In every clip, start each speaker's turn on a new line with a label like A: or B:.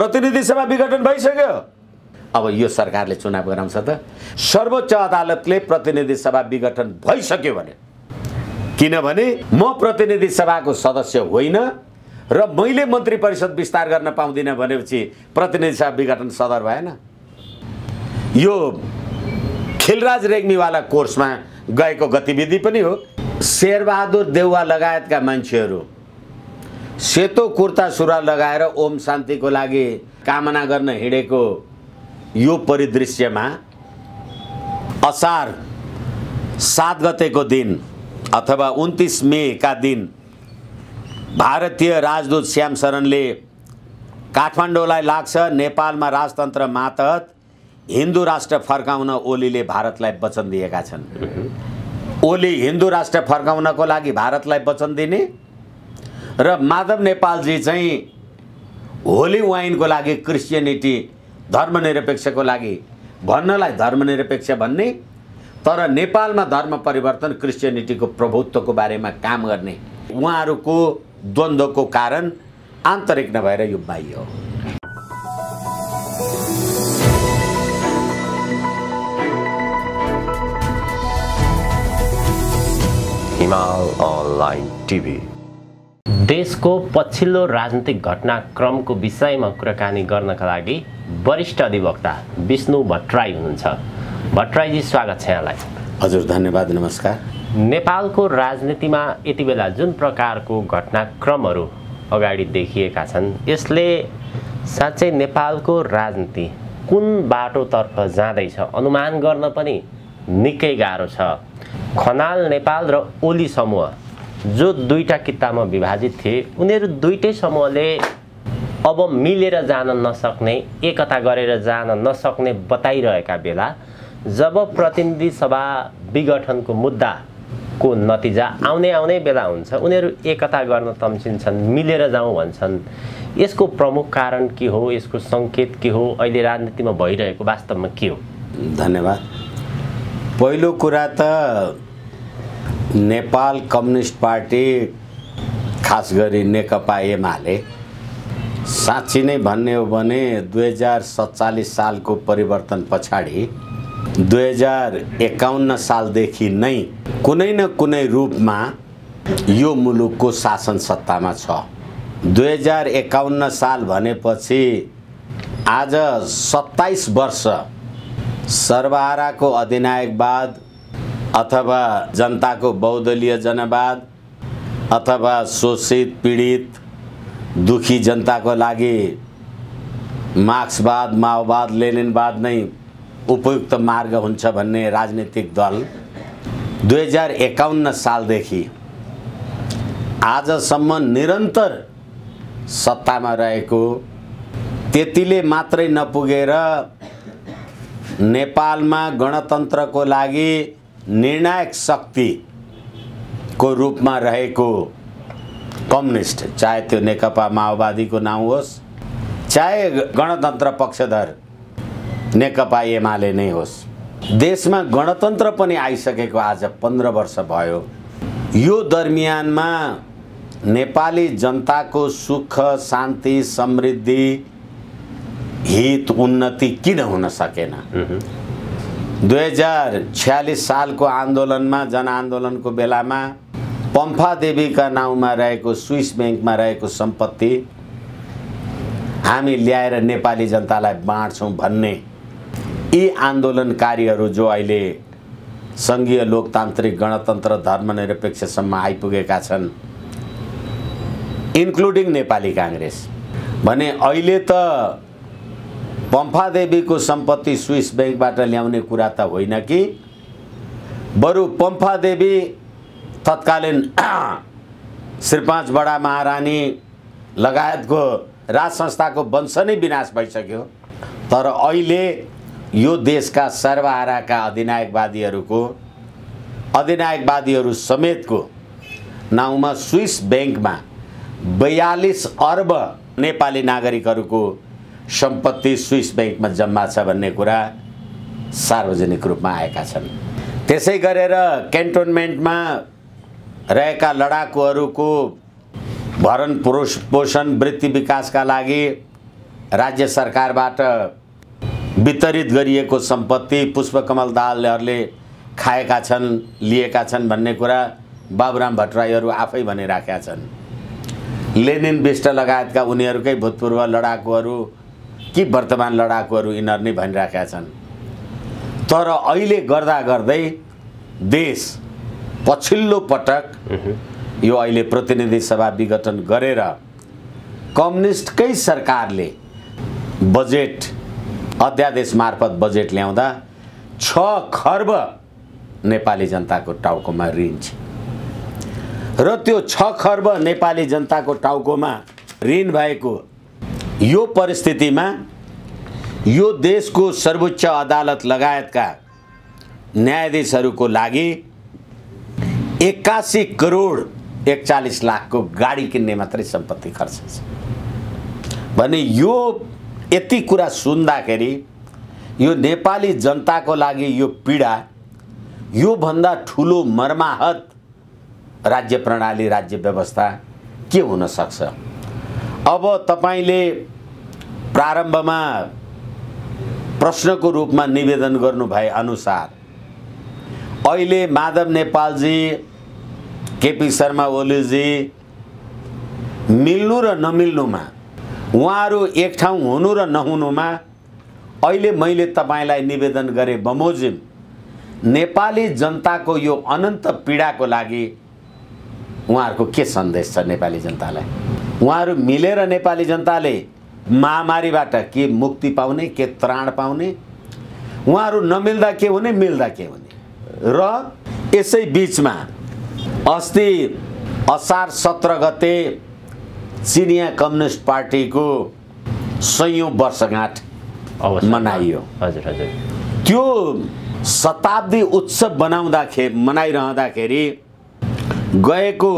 A: प्रतिनिधि सभा विघटन भइसक्यो। अब यो सरकारले चुनाव गराउँछ त? सर्वोच्च अदालतले प्रतिनिधि सभा विघटन भइसक्यो भने, किनभने म प्रतिनिधि सभाको सदस्य होइन र मैले मन्त्री परिषद विस्तार गर्न पाउँदिनँ भनेपछि प्रतिनिधि सभा विघटन सदर भएन। यो खिलराज रेग्मीवाला कोर्समा गएको गतिविधि पनि हो। शेरबहादुर देउवा लगायतका मान्छेहरू सेतो कुर्ता सुरुवाल लगाएर ओम शान्तिको लागि कामना गर्न हिँडेको यो परिदृश्यमा असार 7 गतेको दिन अथवा 29 मे का दिन भारतीय राजदूत श्याम शरणले काठमाडौँलाई लाग्छ नेपालमा राजतन्त्र मातहत हिन्दू राष्ट्र फर्काउन ओलीले भारतलाई वचन दिएका छन्। ओली हिन्दू राष्ट्र फर्काउनको लागि भारतलाई वचन दिने र माधव नेपालजी चाहिँ होली वाइनको लागि क्रिस्चियनिटी धर्मनिरपेक्षको लागि भन्नलाई धर्मनिरपेक्ष भन्ने, तर नेपालमा धर्म परिवर्तन क्रिस्चियनिटीको प्रभुत्वको बारेमा काम गर्ने उहाँहरूको द्वन्द्वको कारण आन्तरिक नभएर यो बाह्य हो।
B: हिमाल अनलाइन टिभी
C: देशको पछिल्लो राजनीतिक घटनाक्रमको विषयमा कुराकानी गर्नका लागि वरिष्ठ अधिवक्ता विष्णु भट्टराई हुनुहुन्छ। भट्टराईजी स्वागत छ यहाँलाई।
A: हजुर धन्यवाद, नमस्कार।
C: नेपालको राजनीतिमा यति बेला जुन प्रकारको घटनाक्रमहरू अगाडि देखिएका छन्, यसले साँच्चै नेपालको राजनीति कुन बाटोतर्फ जाँदैछ अनुमान गर्न पनि निकै गाह्रो छ। खनाल नेपाल र ओली समूह जो दुईटा किताबमा विभाजित थिए, उनीहरू दुईटै समूहले अब मिलेर जान नसक्ने, एकता गरेर जान नसक्ने बताइरहेका बेला जब प्रतिनिधि सभा विघटनको मुद्दाको नतिजा आउने बेला हुन्छ, उनीहरू एकता गर्न तम्सिन्छन्, मिलेर जाउँ भन्छन्। यसको प्रमुख कारण के हो? यसको सङ्केत के हो? अहिले राजनीतिमा भइरहेको वास्तवमा के हो?
A: धन्यवाद। पहिलो कुरा त नेपाल कम्युनिस्ट पार्टी खास गरी नेकपा एमाले साँच्ची नै भन्ने हो भने 2047 सालको परिवर्तन पछाडि 2051 सालदेखि नै कुनै न कुनै रूपमा यो मुलुकको शासन सत्तामा छ। 2051 साल भनेपछि आज 27 वर्ष सर्वहाराको अधिनायकवाद अथवा जनताको बहुदलीय जनवाद अथवा शोषित पीडित दुखी जनताको लागि मार्क्सवाद माओवाद लेनिनवाद नै उपयुक्त मार्ग हुन्छ भन्ने राजनीतिक दल 2051 सालदेखि आजसम्म निरन्तर सत्तामा रहेको, त्यतिले मात्रै नपुगेर नेपालमा गणतन्त्रको लागि निर्णायक शक्तिको रूपमा रहेको कम्युनिस्ट, चाहे त्यो नेकपा माओवादीको नाउँ होस्, चाहे गणतन्त्र पक्षधर नेकपा एमाले नै होस्, देशमा गणतन्त्र पनि आइसकेको आज 15 वर्ष भयो। यो दरमियानमा नेपाली जनताको सुख शान्ति समृद्धि हित उन्नति किन हुन सकेन? 2046 सालको आन्दोलनमा जनआन्दोलनको बेलामा पम्फा देवीका नाउँमा रहेको स्विस ब्याङ्कमा रहेको सम्पत्ति हामी ल्याएर नेपाली जनतालाई बाँड्छौँ भन्ने यी आन्दोलनकारीहरू जो अहिले सङ्घीय लोकतान्त्रिक गणतन्त्र धर्मनिरपेक्षसम्म आइपुगेका छन्, इन्क्लुडिङ नेपाली काङ्ग्रेस भने अहिले त पम्फा देवीको सम्पत्ति स्विस ब्याङ्कबाट ल्याउने कुरा त होइन कि बरु पम्फा देवी तत्कालीन श्री 5 बडा महारानी लगायतको राज संस्थाको वंश नै विनाश भइसक्यो। तर अहिले यो देशका सर्वहाराका अधिनायकवादीहरू समेतको नाउँमा स्विस ब्याङ्कमा 42 अर्ब नेपाली नागरिकहरूको सम्पत्ति स्विस ब्याङ्कमा जम्मा छ भन्ने कुरा सार्वजनिक रूपमा आएका छन्। त्यसै गरेर क्यान्टोनमेन्टमा रहेका लडाकुहरूको भरण पोषण वृत्ति विकासका लागि राज्य सरकारबाट वितरित गरिएको सम्पत्ति पुष्पकमल दाहालहरूले खाएका छन्, लिएका छन् भन्ने कुरा बाबुराम भट्टराईहरू आफै भनिराखेका छन्। लेनिन बिष्ट लगायतका उनीहरूकै भूतपूर्व लडाकुहरू कि वर्तमान लडाकुहरू यिनीहरू नै भनिराखेका छन्। तर अहिले गर्दा गर्दै देश पछिल्लो पटक यो अहिले प्रतिनिधि सभा विघटन गरेर कम्युनिस्टकै सरकारले बजेट अध्यादेश मार्फत बजेट ल्याउँदा 6 खर्ब नेपाली जनताको टाउकोमा ऋण छ र त्यो 6 खर्ब नेपाली जनताको टाउकोमा ऋण भएको यो परिस्थितिमा यो देशको सर्वोच्च अदालत लगायतका न्यायाधीशहरूको लागि 81 करोड 41 लाखको गाडी किन्ने मात्रै सम्पत्ति खर्च छ भने यो यति कुरा सुन्दाखेरि यो नेपाली जनताको लागि यो पीडा यो भन्दा ठुलो मर्माहत राज्य प्रणाली राज्य व्यवस्था के हुन सक्छ। अब तपाईले प्रारम्भमा प्रश्नको रूपमा निवेदन गर्नु भए अनुसार अहिले माधव नेपालजी, केपी शर्मा ओलीजी मिल्नु र नमिल्नुमा, उहाँहरू एक ठाउँ हुनु र नहुनुमा अहिले मैले तपाईलाई निवेदन गरे बमोजिम नेपाली जनताको यो अनन्त पीडाको लागि उहाँहरूको के सन्देश छ नेपाली जनतालाई? उहाँहरू मिलेर नेपाली जनताले महामारीबाट के मुक्ति पाउने, के त्राण पाउने, उहाँहरू नमिल्दा के हुने, मिल्दा के हुने? र यसै बीचमा अस्ति असार 17 गते चिनिया कम्युनिस्ट पार्टीको 100औं वर्षगाँठ मनाइयो।
C: हजुर हजुर।
A: त्यो शताब्दी उत्सव मनाइरहँदाखेरि गएको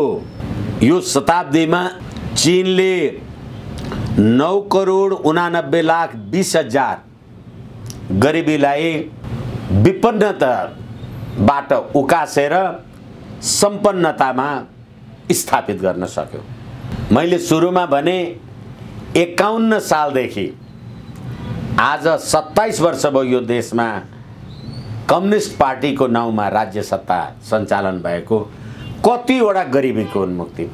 A: यो शताब्दीमा चीनले 9 करोड 89 लाख 20 हजार गरिबीलाई विपन्नताबाट उकासेर सम्पन्नतामा स्थापित गर्न सक्यो। मैले सुरुमा भने 51 सालदेखि आज 27 वर्ष भयो यो देशमा कम्युनिस्ट पार्टीको नाउँमा राज्य सत्ता सञ्चालन भएको। कतिवटा गरिबीको उन्मुक्ति,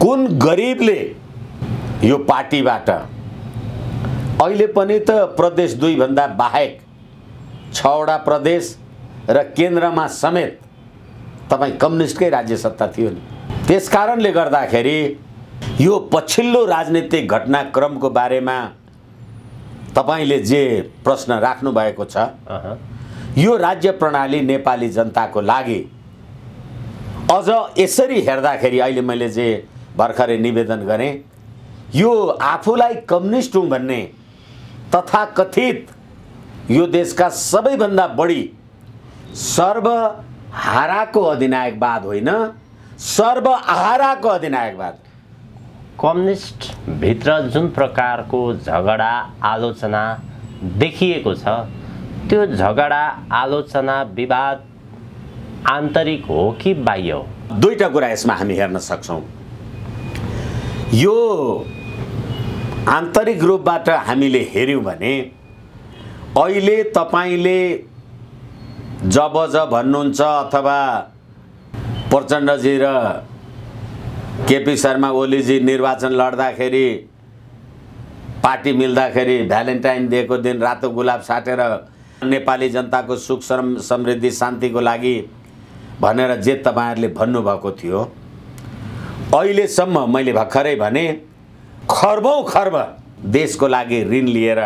A: कुन गरिबले यो पार्टीबाट अहिले पनि त प्रदेश 2 भन्दा बाहेक 6वटा प्रदेश र केन्द्रमा समेत तपाई कम्युनिस्टकै राज्य सत्ता थियो नि। त्यसकारणले गर्दाखेरि यो पछिल्लो राजनीतिक घटनाक्रमको बारेमा तपाईले जे प्रश्न राख्नु भएको छ, यो राज्य प्रणाली नेपाली जनताको लागि अझ यसरी हेर्दाखेरि अहिले मैले जे भर्खरै निवेदन गरेँ, यो आफूलाई कम्युनिस्ट हुँ भन्ने तथाकथित यो देशका सबैभन्दा बढी सर्वहाराको अधिनायकवाद होइन, सर्वआहाराको अधिनायकवाद।
C: कम्युनिस्ट भित्र जुन प्रकारको झगडा आलोचना देखिएको छ, त्यो झगडा आलोचना विवाद आन्तरिक हो कि बाह्य हो?
A: दुईटा कुरा यसमा हामी हेर्न सक्छौं। यो आन्तरिक रूपबाट हामीले हेर्यौं भने अहिले तपाईले जब भन्नुहुन्छ अथवा प्रचण्डजी र केपी शर्मा ओलीजी निर्वाचन लड्दाखेरि पार्टी मिल्दाखेरि भ्यालेन्टाइन डेको दिन रातो गुलाब साटेर नेपाली जनताको सुख समृद्धि शान्तिको लागि भनेर जे तपाईहरुले भन्नुभएको थियो, अहिलेसम्म मैले भर्खरै भने खर्बौं खर्ब देशको लागि ऋण लिएर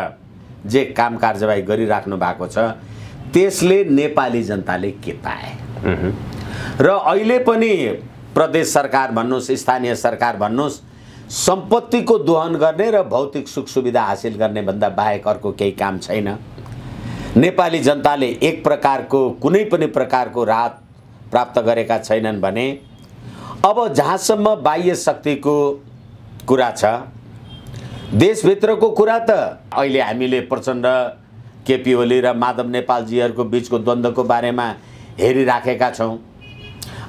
A: जे काम कारबाही गरिराख्नु भएको छ, त्यसले नेपाली जनताले के पाए? र अहिले पनि प्रदेश सरकार भन्नुस्, स्थानीय सरकार भन्नुस्, सम्पत्तिको दोहन गर्ने र भौतिक सुख सुविधा हासिल गर्ने भन्दा बाहेक अर्को केही काम छैन। नेपाली जनताले एक प्रकारको कुनै पनि प्रकारको राहत प्राप्त गरेका छैनन् भने अब जहाँसम्म बाह्य शक्तिको कुरा छ, देशभित्रको कुरा त अहिले हामीले प्रचण्ड, केपी ओली र माधव नेपालजीहरूको बीचको द्वन्द्वको बारेमा हेरिराखेका छौं।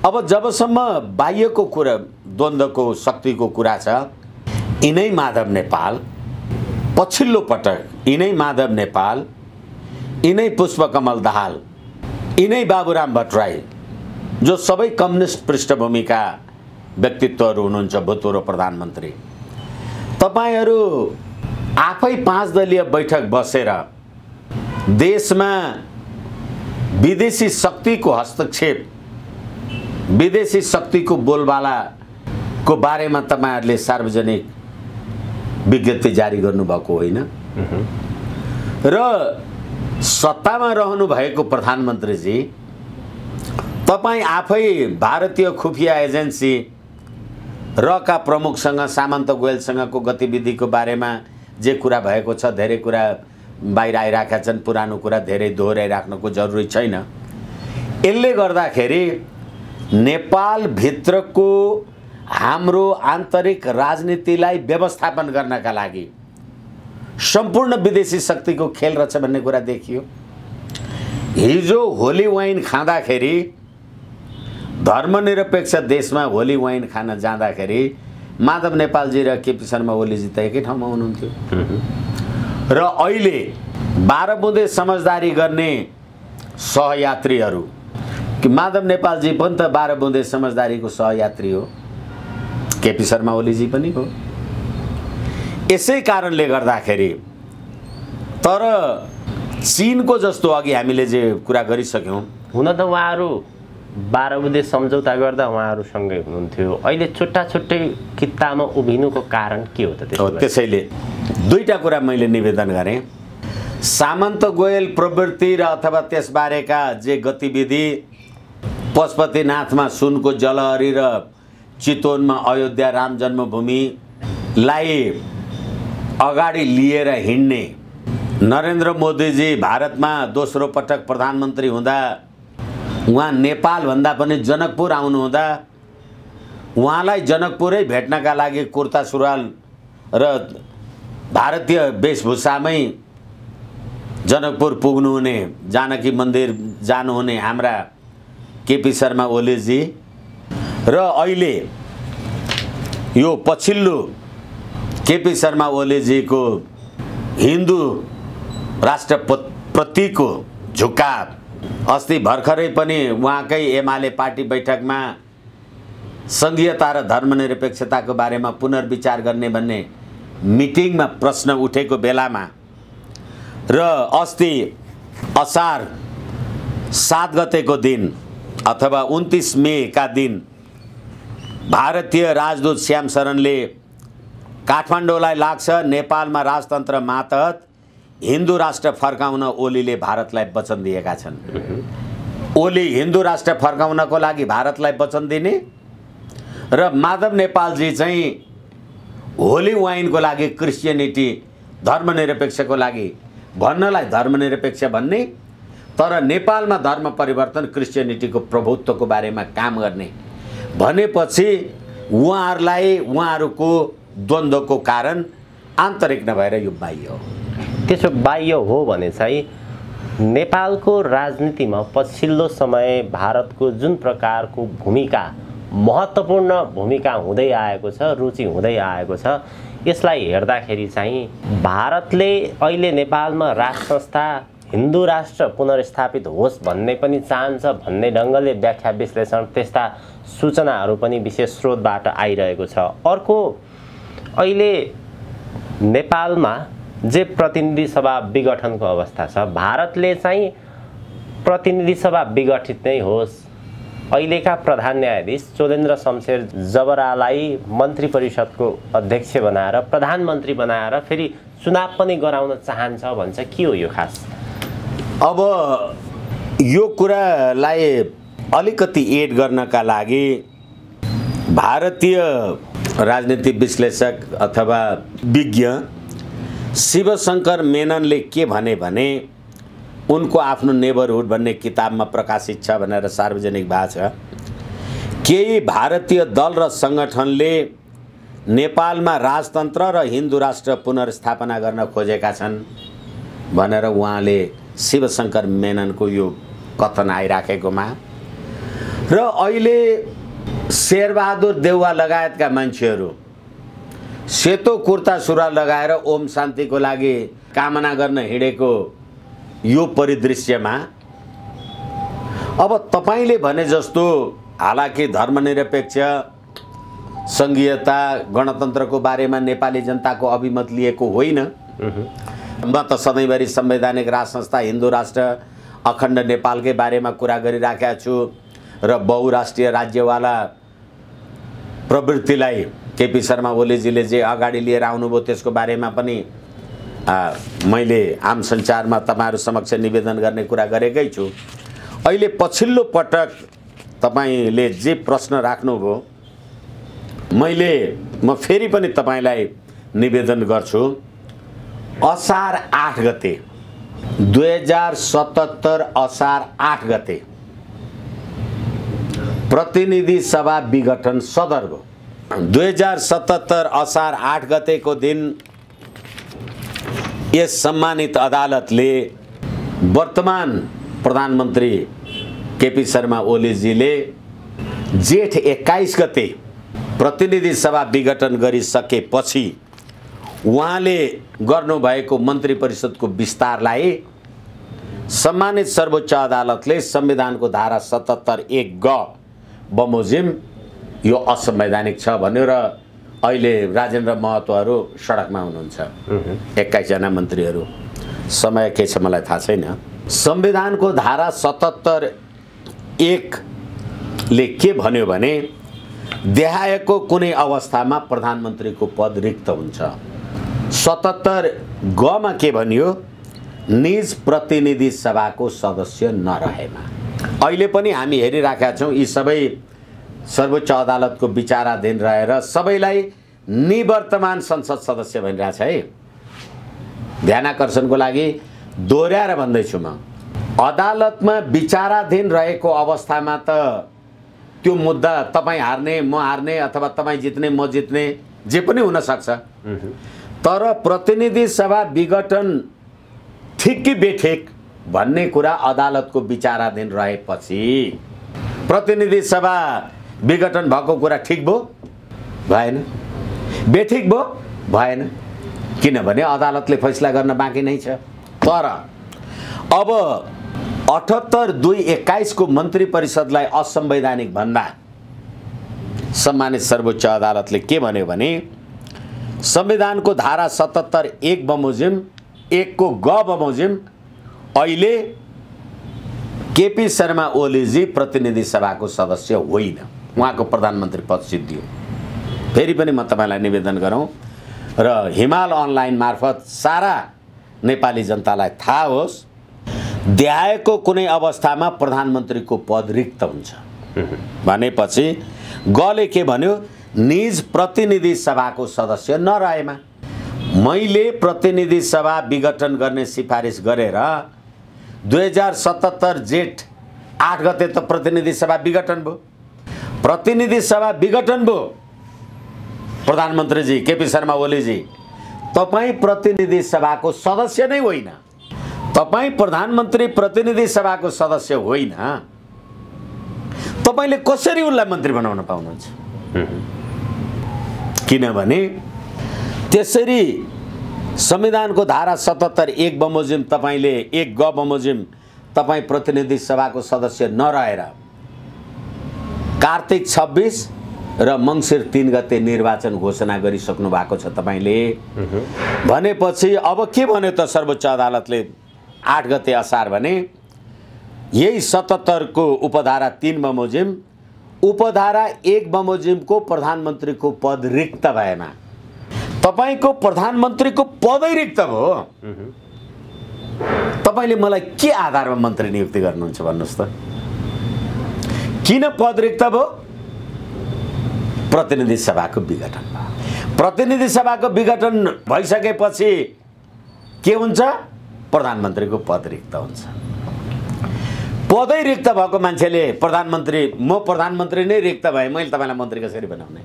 A: अब जबसम्म बाह्यको कुरा, द्वन्द्वको शक्तिको कुरा छ, यिनै माधव नेपाल पछिल्लो पटक यिनै माधव नेपाल, यिनै पुष्पकमल दाहाल, यिनै बाबुराम भट्टराई, जो सबै कम्युनिस्ट पृष्ठभूमिका व्यक्तित्वहरू हुनुहुन्छ, भूतपूर्व प्रधानमन्त्री, तपाईहरू आफै 5 दलीय बैठक बसेर देशमा विदेशी शक्तिको हस्तक्षेप, विदेशी शक्तिको बोलबालाको बारेमा तपाईहरूले सार्वजनिक विज्ञप्ति जारी गर्नुभएको होइन र सत्तामा रहनु भएको प्रधानमन्त्रीजी तपाईँ आफै भारतीय खुफिया एजेन्सी रका प्रमुखसँग, सामन्त गोयलसँगको गतिविधिको बारेमा जे कुरा भएको छ, धेरै कुरा बाहिर आइराखेका छन्, पुरानो कुरा धेरै दोहोऱ्याइराख्नको जरुरी छैन। यसले गर्दाखेरि नेपाल भित्रको हाम्रो आन्तरिक राजनीतिलाई व्यवस्थापन गर्नका लागि सम्पूर्ण विदेशी शक्तिको खेल रहेछ भन्ने कुरा देखियो। हिजो होली वाइन खाँदाखेरि, धर्मनिरपेक्ष देशमा होली वाइन खान जाँदाखेरि माधव नेपालजी र केपी शर्मा ओलीजी त एकै ठाउँमा हुनुहुन्थ्यो र अहिले 12 बुँदे समझदारी गर्ने सहयात्रीहरू, कि माधव नेपालजी पनि त 12 बुँदे समझदारीको सहयात्री हो, केपी शर्मा ओलीजी पनि हो। यसै कारणले गर्दाखेरि, तर चीनको जस्तो अघि हामीले जे कुरा गरिसक्यौँ,
C: हुन त उहाँहरू 12 बुँदे सम्झौता गर्दा उहाँहरूसँगै हुनुहुन्थ्यो, अहिले छुट्टा छुट्टै कित्तामा उभिनुको कारण के हो त?
A: त्यसैले दुईटा कुरा मैले निवेदन गरेँ। सामन्त गोयल प्रवृत्ति र अथवा त्यसबारेका जे गतिविधि, पशुपतिनाथमा सुनको जलहरी र चितवनमा अयोध्या राम जन्मभूमिलाई अगाडि लिएर हिँड्ने, नरेन्द्र मोदीजी भारतमा दोस्रो पटक प्रधानमन्त्री हुँदा उहाँ नेपालभन्दा पनि जनकपुर आउनुहुँदा उहाँलाई जनकपुरै भेट्नका लागि कुर्ता सुरुवाल र भारतीय वेशभूषामै जनकपुर पुग्नुहुने, जानकी मन्दिर जानुहुने हाम्रा केपी शर्मा ओलीजी र अहिले यो पछिल्लो केपी शर्मा ओलीजीको हिन्दू राष्ट्रप्रतिको झुकाव, अस्ति भर्खरै पनि उहाँकै एमाले पार्टी बैठकमा सङ्घीयता र धर्मनिरपेक्षताको बारेमा पुनर्विचार गर्ने भन्ने मिटिङमा प्रश्न उठेको बेलामा र अस्ति असार 7 गतेको दिन अथवा 29 मे का दिन भारतीय राजदूत श्याम शरणले काठमाडौँलाई लाग्छ नेपालमा राजतन्त्र मातहत हिन्दू राष्ट्र फर्काउन ओलीले भारतलाई वचन दिएका छन्। ओली हिन्दू राष्ट्र फर्काउनको लागि भारतलाई वचन दिने र माधव नेपालजी चाहिँ होली वाइनको लागि, क्रिस्चियनिटी धर्मनिरपेक्षको लागि भन्नलाई धर्मनिरपेक्ष भन्ने, तर नेपालमा धर्म परिवर्तन, क्रिस्चियनिटीको प्रभुत्वको बारेमा काम गर्ने भनेपछि उहाँहरूलाई उहाँहरूको द्वन्द्वको कारण आन्तरिक नभएर यो बाह्य हो।
C: त्यसो बाह्य हो भने चाहिँ नेपालको राजनीतिमा पछिल्लो समय भारतको जुन प्रकारको भूमिका, महत्त्वपूर्ण भूमिका हुँदै आएको छ, रुचि हुँदै आएको छ, यसलाई हेर्दाखेरि चाहिँ भारतले अहिले नेपालमा राष्ट्र संस्था, हिन्दू राष्ट्र पुनर्स्थापित होस् भन्ने पनि चाहन्छ भन्ने ढङ्गले व्याख्या विश्लेषण, त्यस्ता सूचनाहरू पनि विशेष स्रोतबाट आइरहेको छ। अर्को, अहिले नेपालमा जे प्रतिनिधि सभा विघटनको अवस्था छ, भारतले चाहिँ प्रतिनिधि सभा विघटित नै होस्, अहिलेका प्रधान न्यायाधीश चोलेन्द्र शमशेर जबरालाई मन्त्री परिषदको अध्यक्ष बनाएर, प्रधानमन्त्री बनाएर फेरि चुनाव पनि गराउन चाहन्छ भन्छ। के हो यो खास?
A: अब यो कुरालाई अलिकति एड गर्नका लागि भारतीय राजनीतिक विश्लेषक अथवा विज्ञ शिवशंकर मेननले के भने उनको आफ्नो नेबरहुड भन्ने किताबमा प्रकाशित छ भनेर सार्वजनिक भएको छ। केही भारतीय दल र सङ्गठनले नेपालमा राजतन्त्र र हिन्दू राष्ट्र पुनर्स्थापना गर्न खोजेका छन् भनेर उहाँले शिवशंकर मेननको यो कथन आइराखेकोमा र अहिले शेरबहादुर देउवा लगायतका मान्छेहरू सेतो कुर्ता सुरुवाल लगाएर ओम शान्तिको लागि कामना गर्न हिँडेको यो परिदृश्यमा अब तपाईले भने जस्तो हालाकि धर्मनिरपेक्ष संघीयता गणतन्त्रको बारेमा नेपाली जनताको अभिमत लिएको होइन। म त सधैँभरि संवैधानिक राज संस्था हिन्दू राष्ट्र अखण्ड नेपालकै बारेमा कुरा गरिराखेका छु र बहुराष्ट्रिय राज्यवाला प्रवृत्तिलाई केपी शर्मा ओलीजीले जे अगाडि लिएर आउनुभयो त्यसको बारेमा पनि मैले आम सञ्चारमा तपाईहरु समक्ष निवेदन गर्ने कुरा गरेकै छु। अहिले पछिल्लो पटक तपाईले जे प्रश्न राख्नुभयो म फेरि पनि तपाईलाई निवेदन गर्छु। असार 8 गते 2077 असार 8 गते प्रतिनिधि सभा विघटन सदर्भ 2077 असार 8 गतेको दिन यस सम्मानित अदालतले वर्तमान प्रधानमन्त्री केपी शर्मा ओलीजीले जेठ 21 गते प्रतिनिधि सभा विघटन गरिसकेपछि उहाँले गर्नुभएको मन्त्री परिषदको विस्तारलाई सम्मानित सर्वोच्च अदालतले संविधानको धारा 77(1) ग बमोजिम यो असंवैधानिक छ भन्यो र अहिले राजेन्द्र महतोहरू सडकमा हुनुहुन्छ 21 जना मन्त्रीहरू। समय के छ मलाई थाहा छैन। संविधानको धारा 77(1) ले के भन्यो भने देहायको कुनै अवस्थामा प्रधानमन्त्रीको पद रिक्त हुन्छ। 77 ग मा के भन्यो निज प्रतिनिधि सभाको सदस्य नरहेमा। अहिले पनि हामी हेरिराखेका छौं यी सबै सर्वोच्च अदालतको विचाराधीन रहेर सबैलाई निवर्तमान संसद सदस्य भनिरहेछ है। ध्यानाकर्षणको लागि दोहोर्याएर भन्दैछु म अदालतमा विचाराधीन रहेको अवस्थामा त त्यो मुद्दा तपाई हार्ने म हार्ने अथवा तपाई जित्ने म जित्ने जे पनि हुन सक्छ। तर प्रतिनिधि सभा विघटन ठिक कि बेठिक भन्ने कुरा अदालतको विचाराधीन रहेपछि प्रतिनिधि सभा विघटन भएको कुरा ठिक भयो भएन, बेठिक भयो भएन, किनभने अदालतले फैसला गर्न बाँकी नै छ। तर अब 78/2/21 को मन्त्री परिषदलाई असंवैधानिक भन्दा सम्मानित सर्वोच्च अदालतले के भन्यो भने संविधानको धारा 77(1) बमोजिम 1 को ग बमोजिम अहिले केपी शर्मा ओलीजी प्रतिनिधि सभाको सदस्य होइन, उहाँको प्रधानमन्त्री पद सिद्धियो। फेरि पनि म तपाईलाई निवेदन गरौँ र हिमाल अनलाइन मार्फत सारा नेपाली जनतालाई थाहा होस् देहायको कुनै अवस्थामा प्रधानमन्त्रीको पद रिक्त हुन्छ भनेपछि गले के भन्यो निज प्रतिनिधि सभाको सदस्य नरहेमा। मैले प्रतिनिधि सभा विघटन गर्ने सिफारिस गरेर 2077 जेठ 8 गते त प्रतिनिधि सभा विघटन भयो। प्रतिनिधि सभा विघटन भयो प्रधानमन्त्रीजी केपी शर्मा ओलीजी तपाई प्रतिनिधि सभाको सदस्य नै होइन, तपाई प्रधानमन्त्री प्रतिनिधि सभाको सदस्य होइन, तपाईले कसरी उनलाई मन्त्री बनाउन पाउनुहुन्छ? किनभने त्यसरी संविधानको धारा 77(1) बमोजिम तपाईले 1 ग बमोजिम तपाई प्रतिनिधि सभाको सदस्य नरहेर कार्तिक 26 र मंसिर 3 गते निर्वाचन घोषणा गरिसक्नु भएको छ तपाईले। भनेपछि अब के भन्यो त सर्वोच्च अदालतले 8 गते असार भने यही 77 को उपधारा 3 बमोजिम उपधारा 1 बमोजिमको प्रधानमन्त्रीको पद रिक्त भएमा तपाईको प्रधानमन्त्रीको पदै रिक्त भयो, तपाईले मलाई के आधारमा मन्त्री नियुक्ति गर्नुहुन्छ भन्नुस् त? किन पद रिक्त भयो? प्रतिनिधि सभाको विघटन भयो। प्रतिनिधि सभाको विघटन भइसकेपछि के हुन्छ? प्रधानमन्त्रीको पद रिक्त हुन्छ। पदै रिक्त भएको मान्छेले प्रधानमन्त्री म प्रधानमन्त्री नै रिक्त भए मैले तपाईलाई मन्त्री कसरी बनाउने?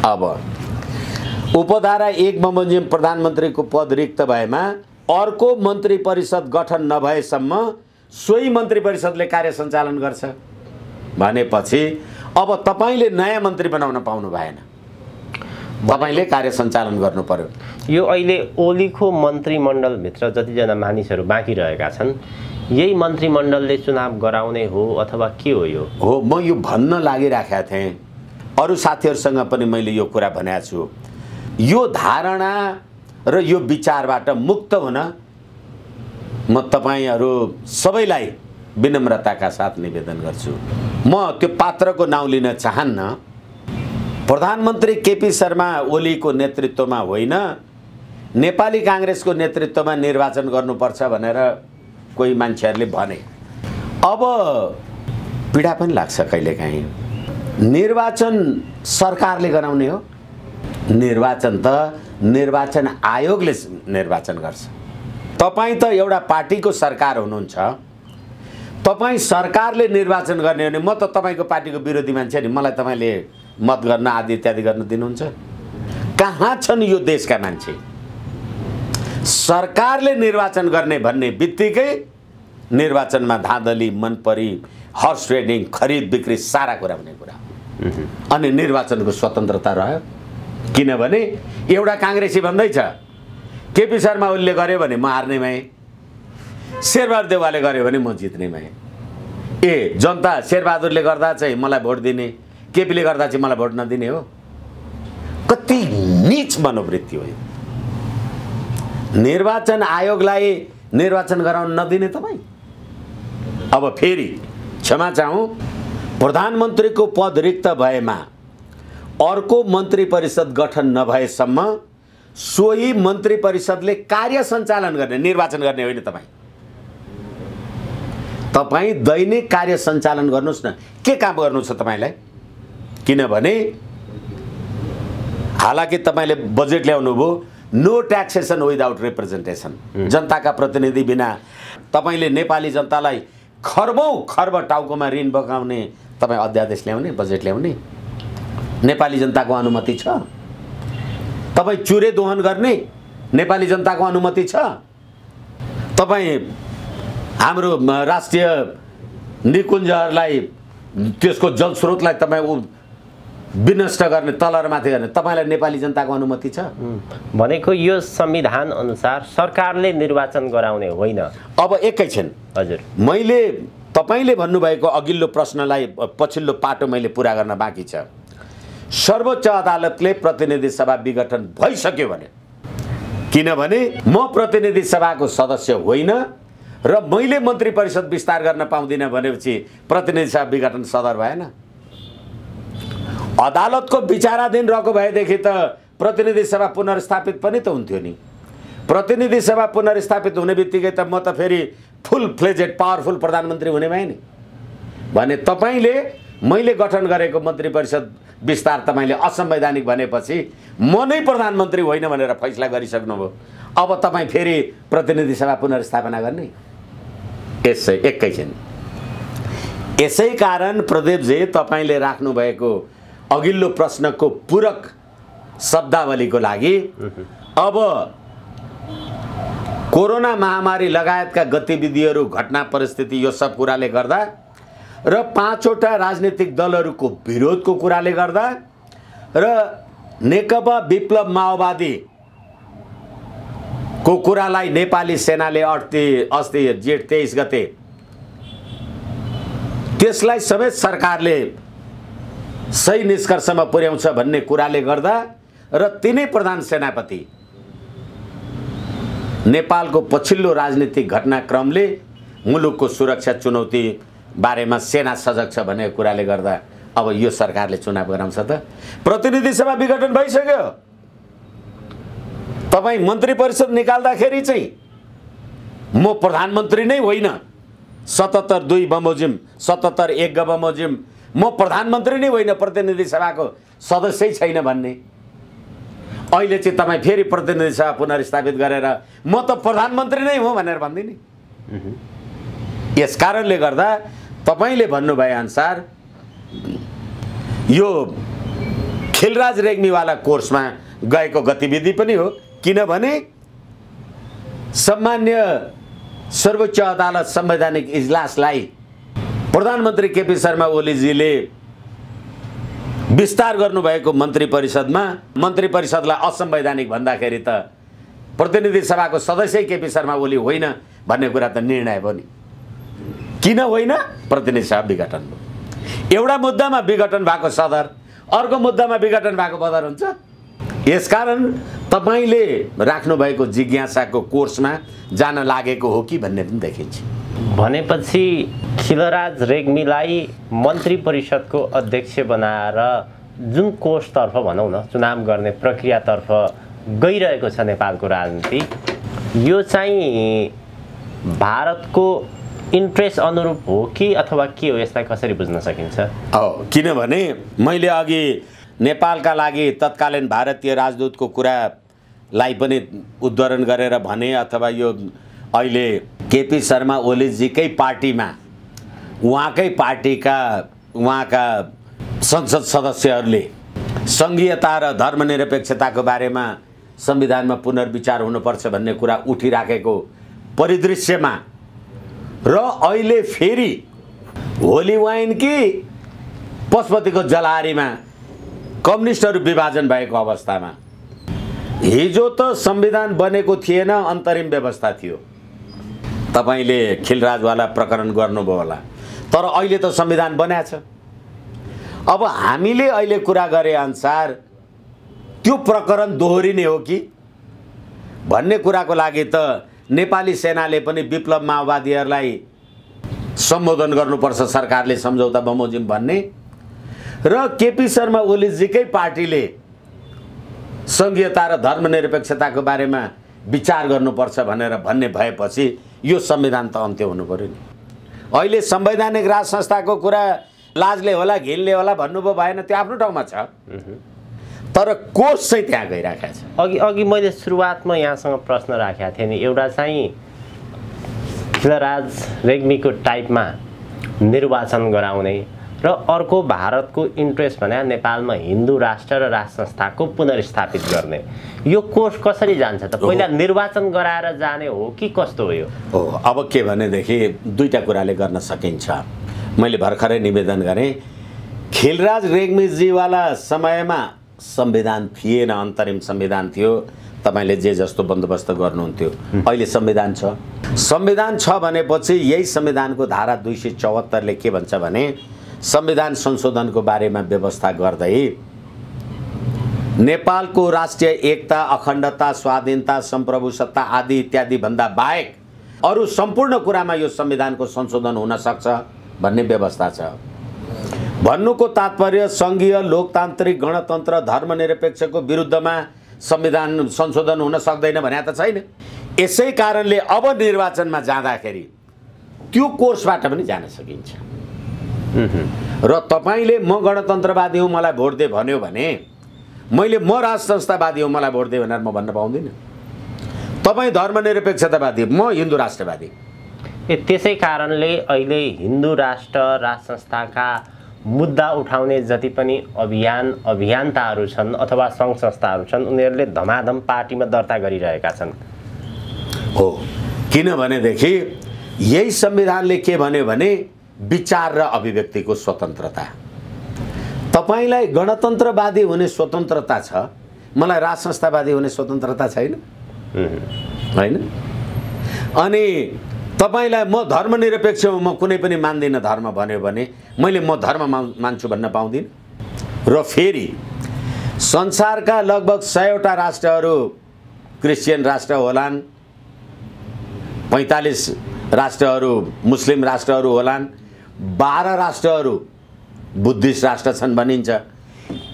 A: अब उपधारा 1 बमोजिम प्रधानमन्त्रीको पद रिक्त भएमा अर्को मन्त्री परिषद गठन नभएसम्म सोही मन्त्री परिषदले कार्य सञ्चालन गर्छ भनेपछि अब तपाईले नयाँ मन्त्री बनाउन पाउनु भएन। तपाईले कार्य सञ्चालन गर्नु पर्यो।
C: यो अहिले ओलीको मन्त्रीमण्डलभित्र जतिजना मानिसहरू बाँकी रहेका छन् यही मन्त्रीमण्डलले चुनाव गराउने हो अथवा के हो यो?
A: हो, म यो भन्न लागिराखेका थिएँ। अरू साथीहरूसँग पनि मैले यो कुरा भनेको छु। यो धारणा र यो विचारबाट मुक्त हुन म तपाईहरू सबैलाई विनम्रताका साथ निवेदन गर्छु। म त्यो पात्रको नाउँ लिन चाहन्न। प्रधानमन्त्री केपी शर्मा ओलीको नेतृत्वमा होइन, नेपाली काङ्ग्रेसको नेतृत्वमा निर्वाचन गर्नुपर्छ भनेर कोही मान्छेहरूले भने। अब पीडा पनि लाग्छ कहिलेकाहीँ। निर्वाचन सरकारले गराउने हो? निर्वाचन त निर्वाचन आयोगले निर्वाचन गर्छ। तपाईँ त एउटा पार्टीको सरकार हुनुहुन्छ। तपाईँ सरकारले निर्वाचन गर्ने हो भने म त तपाईँको पार्टीको विरोधी मान्छे नि, मलाई तपाईँले मत गर्न आदि इत्यादि गर्न दिनुहुन्छ? कहाँ छन् यो देशका मान्छे? सरकारले निर्वाचन गर्ने भन्ने बित्तिकै निर्वाचनमा धाँधली, मनपरी, हर्स ट्रेडिङ, खरिद बिक्री सारा कुरा हुने कुरा। अनि निर्वाचनको स्वतन्त्रता रह्यो। किनभने एउटा काङ्ग्रेसी भन्दैछ केपी शर्मा ओलीले गर्यो भने म हार्ने भएँ, शेरबहादुर देउवाले गर्यो भने म जित्ने भएँ। ए जनता शेरबहादुरले गर्दा चाहिँ मलाई भोट दिने, केपीले गर्दा चाहिँ मलाई भोट नदिने हो? कति नीच मनोवृत्ति हो यो। निर्वाचन आयोगलाई निर्वाचन गराउन नदिने तपाईँ। अब फेरि क्षमा चाहौँ, प्रधानमन्त्रीको पद रिक्त भएमा अर्को मन्त्री परिषद गठन नभएसम्म सोही मन्त्री परिषदले कार्य सञ्चालन गर्ने, निर्वाचन गर्ने होइन। तपाईँ दैनिक कार्य सञ्चालन गर्नुहोस् न। के काम गर्नु छ तपाईँलाई? किनभने हालाकि तपाईँले बजेट ल्याउनु भयो, नो ट्याक्सेसन विदाउट रिप्रेजेन्टेसन, जनताका प्रतिनिधि बिना तपाईँले नेपाली जनतालाई खर्बौं खर्ब टाउकोमा ऋण बगाउने तपाईँ अध्यादेश ल्याउने, बजेट ल्याउने, नेपाली जनताको अनुमति छ? तपाईँ चुरे दोहन गर्ने नेपाली जनताको अनुमति छ? तपाईँ हाम्रो राष्ट्रिय निकुञ्जहरूलाई, त्यसको जलस्रोतलाई तपाईँ विनष्ट गर्ने, तल र माथि गर्ने तपाईँलाई नेपाली जनताको अनुमति छ?
C: भनेको यो संविधान अनुसार सरकारले निर्वाचन गराउने होइन।
A: अब एकैछिन,
C: हजुर,
A: मैले तपाईँले भन्नुभएको अघिल्लो प्रश्नलाई पछिल्लो पाटो मैले पुरा गर्न बाँकी छ। सर्वोच्च अदालतले प्रतिनिधि सभा विघटन भइसक्यो भने, किनभने म प्रतिनिधि सभाको सदस्य होइन र मैले मन्त्री परिषद विस्तार गर्न पाउँदिनँ भनेपछि प्रतिनिधि सभा विघटन सदर भएन। अदालतको विचाराधीन रहेको भएदेखि त प्रतिनिधि सभा पुनर्स्थापित पनि त हुन्थ्यो नि। प्रतिनिधि सभा पुनर्स्थापित हुने बित्तिकै त म त फेरि फुल फ्लेजेड पावरफुल प्रधानमन्त्री हुने भएँ नि। भने तपाईँले मैले गठन गरेको मन्त्री परिषद विस्तार तपाईँले असंवैधानिक भनेपछि म नै प्रधानमन्त्री होइन भनेर फैसला गरिसक्नुभयो। अब तपाईँ फेरि प्रतिनिधि सभा पुनर्स्थापना गर्ने? एकैछिन। यसै कारण प्रदीपजी तपाईँले राख्नुभएको अघिल्लो प्रश्नको पूरक शब्दावलीको लागि अब कोरोना महामारी लगायतका गतिविधिहरू, घटना, परिस्थिति, यो सब कुराले गर्दा र 5वटा राजनीतिक दलहरूको विरोधको कुराले गर्दा र नेकपा विप्लव माओवादी को कुरालाई नेपाली सेनाले अस्ति जेठ 23 गते त्यसलाई समेत सरकारले सही निष्कर्षमा पुर्याउँछ भन्ने कुराले गर्दा र तिनै प्रधान सेनापति नेपालको पछिल्लो राजनीतिक घटनाक्रमले मुलुकको सुरक्षा चुनौती बारेमा सेना सजग छ भन्ने कुराले गर्दा अब यो सरकारले चुनाव गराउँछ त? प्रतिनिधि सभा विघटन भइसक्यो। तपाईँ मन्त्री परिषद निकाल्दाखेरि चाहिँ म प्रधानमन्त्री नै होइन, 77(2) बमोजिम 77(1) बमोजिम म प्रधानमन्त्री नै होइन, प्रतिनिधि सभाको सदस्यै छैन भन्ने। अहिले चाहिँ तपाईँ फेरि प्रतिनिधि सभा पुनर्स्थापित गरेर म त प्रधानमन्त्री नै हो भनेर भन्दिने। यस कारणले गर्दा तपाईँले भन्नुभए अनुसार यो खिलराज रेग्मीवाला कोर्समा गएको गतिविधि पनि हो। किनभने सम्मान्य सर्वोच्च अदालत संवैधानिक इजलासलाई प्रधानमन्त्री केपी शर्मा ओलीजीले विस्तार गर्नुभएको मन्त्री परिषदलाई असंवैधानिक भन्दाखेरि त प्रतिनिधि सभाको सदस्य केपी शर्मा ओली होइन भन्ने कुरा त निर्णय पनि किन होइन प्रतिनिधि सभा विघटन भयो। एउटा मुद्दामा विघटन भएको सदर, अर्को मुद्दामा विघटन भएको बदर हुन्छ। यसकारण तपाईले राख्नुभएको जिज्ञासाको कोर्समा जान लागेको हो कि भन्ने पनि देखिन्छ।
C: भनेपछि खिलराज रेग्मीलाई मन्त्री परिषदको अध्यक्ष बनाएर जुन कोर्सतर्फ भनौँ न चुनाव गर्ने प्रक्रियातर्फ गइरहेको छ नेपालको राजनीति, यो चाहिँ भारतको इन्ट्रेस्ट अनुरूप हो कि अथवा के हो, यसलाई कसरी बुझ्न सकिन्छ?
A: किनभने मैले अघि नेपालका लागि तत्कालीन भारतीय राजदूतको कुरालाई पनि उद्धरण गरेर भने, अथवा यो अहिले केपी शर्मा ओलीजीकै पार्टीमा उहाँका संसद सदस्यहरूले सङ्घीयता र धर्मनिरपेक्षताको बारेमा संविधानमा पुनर्विचार हुनुपर्छ भन्ने कुरा उठिराखेको परिदृश्यमा र अहिले फेरि होली वाइन कि पशुपतिको जलहारीमा कम्युनिस्टहरू विभाजन भएको अवस्थामा हिजो त संविधान बनेको थिएन, अन्तरिम व्यवस्था थियो। तपाईले खिलराजवाला प्रकरण गर्नुभयो होला, तर अहिले त संविधान बन्या छ। अब हामीले अहिले कुरा गरे अनुसार त्यो प्रकरण दोहोरिने हो कि भन्ने कुराको लागि त नेपाली सेनाले पनि विप्लव माओवादीहरूलाई सम्बोधन गर्नुपर्छ सरकारले सम्झौता बमोजिम भन्ने, र केपी शर्मा ओलीजीकै पार्टीले सङ्घीयता र धर्मनिरपेक्षताको बारेमा विचार गर्नुपर्छ भनेर भन्ने भएपछि यो संविधान त अन्त्य हुनु पर्यो नि। अहिले संवैधानिक राज संस्थाको कुरा लाजले होला घिनले होला भन्नुभयो भएन, त्यो आफ्नो ठाउँमा छ, तर कोर्स चाहिँ त्यहाँ गइराखेको छ।
C: अघि मैले सुरुवातमा यहाँसँग प्रश्न राखेको थिएँ नि, एउटा चाहिँ खिलराज रेग्मीको टाइपमा निर्वाचन गराउने र अर्को भारतको इन्ट्रेस्ट भने नेपालमा हिन्दू राष्ट्र र राज संस्थाको पुनर्स्थापित गर्ने, यो कोर्स कसरी जान्छ त? पहिला निर्वाचन गराएर जाने हो कि कस्तो हो यो?
A: अब के भनेदेखि दुईटा कुराले गर्न सकिन्छ। मैले भर्खरै निवेदन गरेँ, खिलराज रेग्मीजीवाला समयमा संविधान थिएन, अन्तरिम संविधान थियो, तपाईले जे जस्तो बन्दोबस्त गर्नुहुन्थ्यो। अहिले संविधान छ। संविधान छ भनेपछि यही संविधानको धारा 274ले के भन्छ भने संविधान संशोधनको बारेमा व्यवस्था गर्दै नेपालको राष्ट्रिय एकता, अखण्डता, स्वाधीनता, सम्प्रभुसत्ता आदि इत्यादि भन्दा बाहेक अरू सम्पूर्ण कुरामा यो संविधानको संशोधन हुन सक्छ भन्ने व्यवस्था छ। भन्नुको तात्पर्य सङ्घीय लोकतान्त्रिक गणतन्त्र धर्मनिरपेक्षको विरुद्धमा संविधान संशोधन हुन सक्दैन भने त छैन। यसै कारणले अब निर्वाचनमा जाँदाखेरि त्यो कोर्सबाट पनि जान सकिन्छ। र तपाईले म गणतन्त्रवादी हुँ मलाई भोट दे भन्यो भने मैले म राज संस्थावादी हुँ मलाई भोट दे भनेर म भन्न पाउँदिनँ। तपाईँ धर्मनिरपेक्षतावादी, म हिन्दू राष्ट्रवादी।
C: त्यसै कारणले अहिले हिन्दू राष्ट्र राज संस्थाका मुद्दा उठाउने जति पनि अभियन्ताहरू छन् अथवा सङ्घ संस्थाहरू छन्, उनीहरूले धमाधम पार्टीमा दर्ता गरिरहेका छन्।
A: हो, किनभनेदेखि यही संविधानले के भन्यो भने विचार र अभिव्यक्तिको स्वतन्त्रता। तपाईलाई गणतन्त्रवादी हुने स्वतन्त्रता छ, मलाई राज संस्थावादी हुने स्वतन्त्रता छैन हैन। अनि तपाईलाई म धर्मनिरपेक्ष हुँ, म कुनै पनि मान्दिनँ धर्म भन्यो भने मैले म धर्म मान्छु भन्न पाउँदिनँ। र फेरि संसारका लगभग 100वटा राष्ट्रहरू क्रिस्चियन राष्ट्र होलान्, 45 राष्ट्रहरू मुस्लिम राष्ट्रहरू होलान्, 12 राष्ट्रहरू बुद्धिस्ट राष्ट्र छन् भनिन्छ।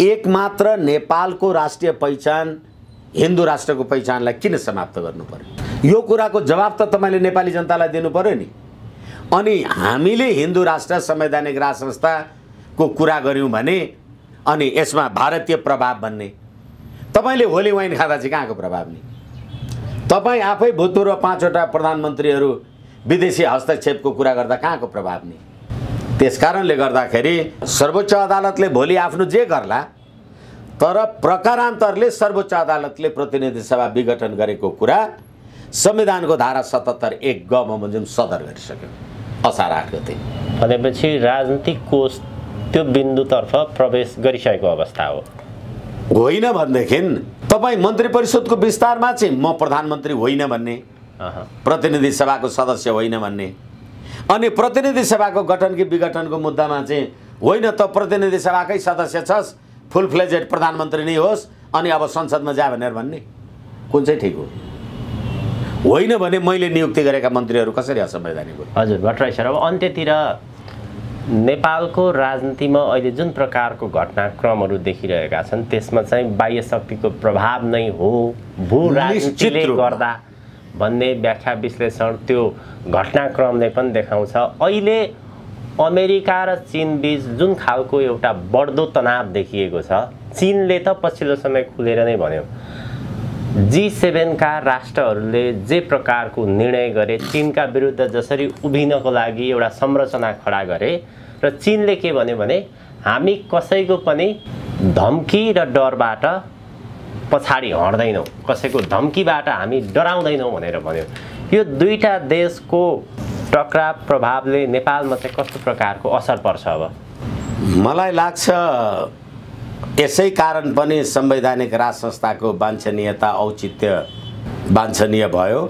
A: एक मात्र नेपालको राष्ट्रिय पहिचान हिन्दू राष्ट्रको पहिचानलाई किन समाप्त गर्नु पर्यो? यो कुराको जवाब त तपाईले नेपाली जनतालाई दिनु पर्यो नि। अनि हामीले हिन्दू राष्ट्र संवैधानिक राज संस्थाको कुरा गर्यौं भने अनि यसमा भारतीय प्रभाव भन्ने, तपाईले होली वाइन खाँदा चाहिँ कहाँको प्रभाव नि? तपाई आफै भूतपूर्व 5वटा प्रधानमन्त्रीहरू विदेशी हस्तक्षेपको कुरा गर्दा कहाँको प्रभाव नि? त्यसकारणले गर्दाखेरि सर्वोच्च अदालतले भोलि आफ्नो जे गर्ला, तर प्रकारान्तरले सर्वोच्च अदालतले प्रतिनिधि सभा विघटन गरेको कुरा संविधानको धारा 77(1) ग बमोजिम सदर गरिसक्यो असार 8 गते।
C: भनेपछि राजनीतिक कोष त्यो बिन्दुतर्फ प्रवेश गरिसकेको अवस्था हो।
A: होइन भनेदेखि तपाईँ मन्त्री परिषदको विस्तारमा चाहिँ म प्रधानमन्त्री होइन भन्ने, प्रतिनिधि सभाको सदस्य होइन भन्ने, अनि प्रतिनिधि सभाको गठन कि विघटनको मुद्दामा चाहिँ होइन त प्रतिनिधि सभाकै सदस्य छस्, फुल फ्लेजेड प्रधानमन्त्री नै होस्, अनि अब संसदमा जा भनेर भन्ने कुन चाहिँ ठिक हो? होइन भने मैले नियुक्ति गरेका मन्त्रीहरू कसरी असंवैधानिक हो?
C: हजुर भट्टराई सर, अब अन्त्यतिर नेपालको राजनीतिमा अहिले जुन प्रकारको घटनाक्रमहरू देखिरहेका छन् त्यसमा चाहिँ बाह्य शक्तिको प्रभाव नै हो, भू राजनीतिले गर्दा भन्ने व्याख्या विश्लेषण त्यो घटनाक्रमले पनि देखाउँछ। अहिले अमेरिका र चीन बीच जुन खालको एउटा बढ्दो तनाव देखिएको छ, चीनले त पछिल्लो समय खुलेर नै भन्यो G7 का राष्ट्रहरूले जे प्रकारको निर्णय गरे, चीनका विरुद्ध जसरी उभिनको लागि एउटा संरचना खडा गरे, र चीनले के भन्यो भने हामी कसैको पनि धम्की र डरबाट पछाडि हट्दैनौँ, कसैको धम्कीबाट हामी डराउँदैनौँ भनेर भन्यो। यो दुईटा देशको टकराव प्रभावले नेपालमा चाहिँ कस्तो प्रकारको असर पर्छ? अब
A: मलाई लाग्छ यसै कारण पनि संवैधानिक राज संस्थाको वाञ्छनीयता औचित्य वाञ्छनीय भयो,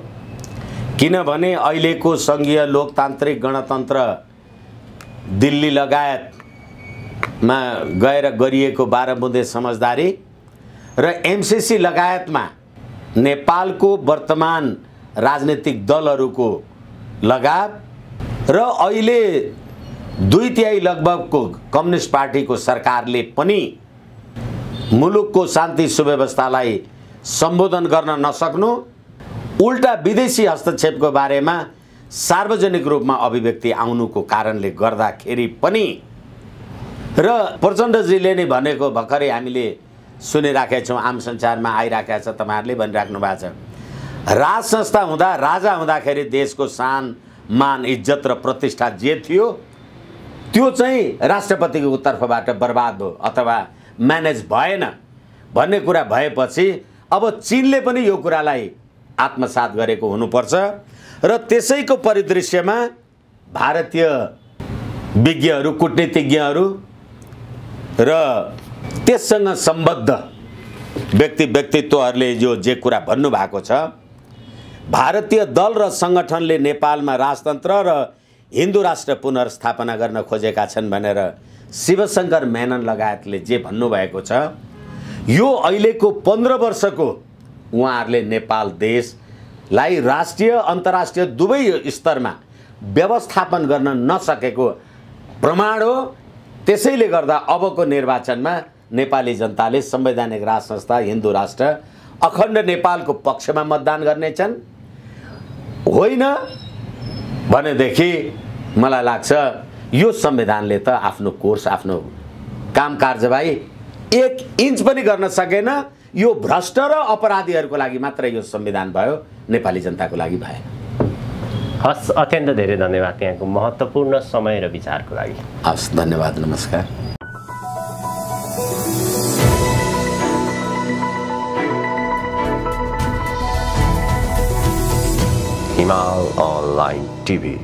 A: किनभने अहिलेको सङ्घीय लोकतान्त्रिक गणतन्त्र दिल्ली लगायतमा गएर गरिएको 12 बुँदे समझदारी र एमसीसी लगायतमा नेपालको वर्तमान राजनीतिक दलहरूको लगाव र अहिले 2/3 लगभगको कम्युनिस्ट पार्टीको सरकारले पनि मुलुकको शान्ति सुव्यवस्थालाई सम्बोधन गर्न नसक्नु, उल्टा विदेशी हस्तक्षेपको बारेमा सार्वजनिक रूपमा अभिव्यक्ति आउनुको कारणले गर्दाखेरि पनि, र प्रचण्डजीले नै भनेको भर्खरै हामीले सुनिराखेका छौँ, आम सञ्चारमा आइराखेका छ, तपाईँहरूले भनिराख्नु भएको छ, राज संस्था हुँदा राजा हुँदाखेरि देशको सान मान इज्जत र प्रतिष्ठा जे थियो त्यो चाहिँ राष्ट्रपतिको तर्फबाट बर्बाद भयो अथवा म्यानेज भएन भन्ने कुरा भएपछि अब चीनले पनि यो कुरालाई आत्मसात गरेको हुनुपर्छ। र त्यसैको परिदृश्यमा भारतीय विज्ञहरू, कूटनीतिज्ञहरू र त्यससँग सम्बद्ध व्यक्तित्वहरूले जे कुरा भन्नुभएको छ, भारतीय दल र सङ्गठनले नेपालमा राजतन्त्र र हिन्दू राष्ट्र पुनर्स्थापना गर्न खोजेका छन् भनेर शिवशङ्कर मेनन लगायतले जे भन्नुभएको छ, यो अहिलेको 15 वर्षको उहाँहरूले नेपाल देशलाई राष्ट्रिय अन्तर्राष्ट्रिय दुवै स्तरमा व्यवस्थापन गर्न नसकेको प्रमाण हो। त्यसैले गर्दा अबको निर्वाचनमा नेपाली जनताले संवैधानिक राज संस्था, हिन्दू राष्ट्र, अखण्ड नेपालको पक्षमा मतदान गर्नेछन्। होइन भनेदेखि मलाई लाग्छ यो संविधानले त आफ्नो कोर्स, आफ्नो काम कारबाही 1 इन्च पनि गर्न सकेन। यो भ्रष्ट र अपराधीहरूको लागि मात्र यो संविधान भयो, नेपाली जनताको लागि भएन।
C: हस्, अत्यन्त धेरै धन्यवाद यहाँको महत्त्वपूर्ण समय र विचारको लागि।
A: हस्, धन्यवाद, नमस्कार।
B: Himal Online TV